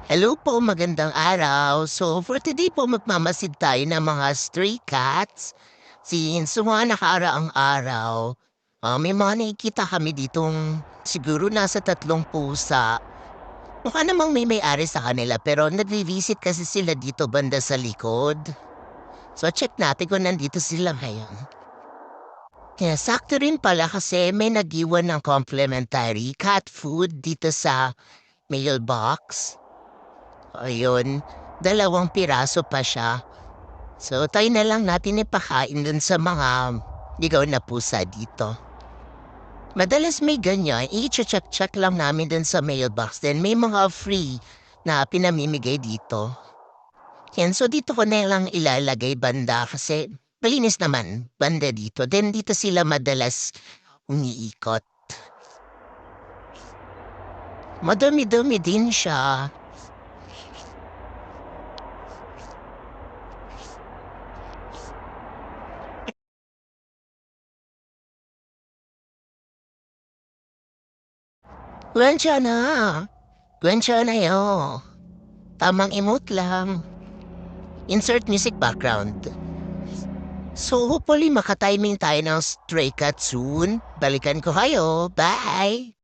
Hello po, magandang araw. So for today po magmamasid tayo ng mga stray cats. Since sa mga nakaraang araw, may mga nakikita kami ditong siguro nasa 3 pusa. Mukha namang may-ari sa kanila pero nagvi-visit kasi sila dito banda sa likod. So check natin kung nandito sila ngayon. Kaya sakto rin pala kasi may nag-iwan ng complimentary cat food dito sa mailbox. Ayun, 2 piraso pa siya. So, tayo na lang natin ipakain dun sa mga ligaw na pusa dito. Madalas may ganyan, i-check-check lang namin dun sa mailbox. Then may mga free na pinamimigay dito. Yan, so dito ko na lang ilalagay banda kasi malinis naman banda dito. Then dito sila madalas umiikot. Madami-dami din siya. Kwensya na. Kwensya na yo. Tamang emote lang. Insert music background. So hopefully makatiming tayo ng stray cat soon. Balikan ko kayo. Bye!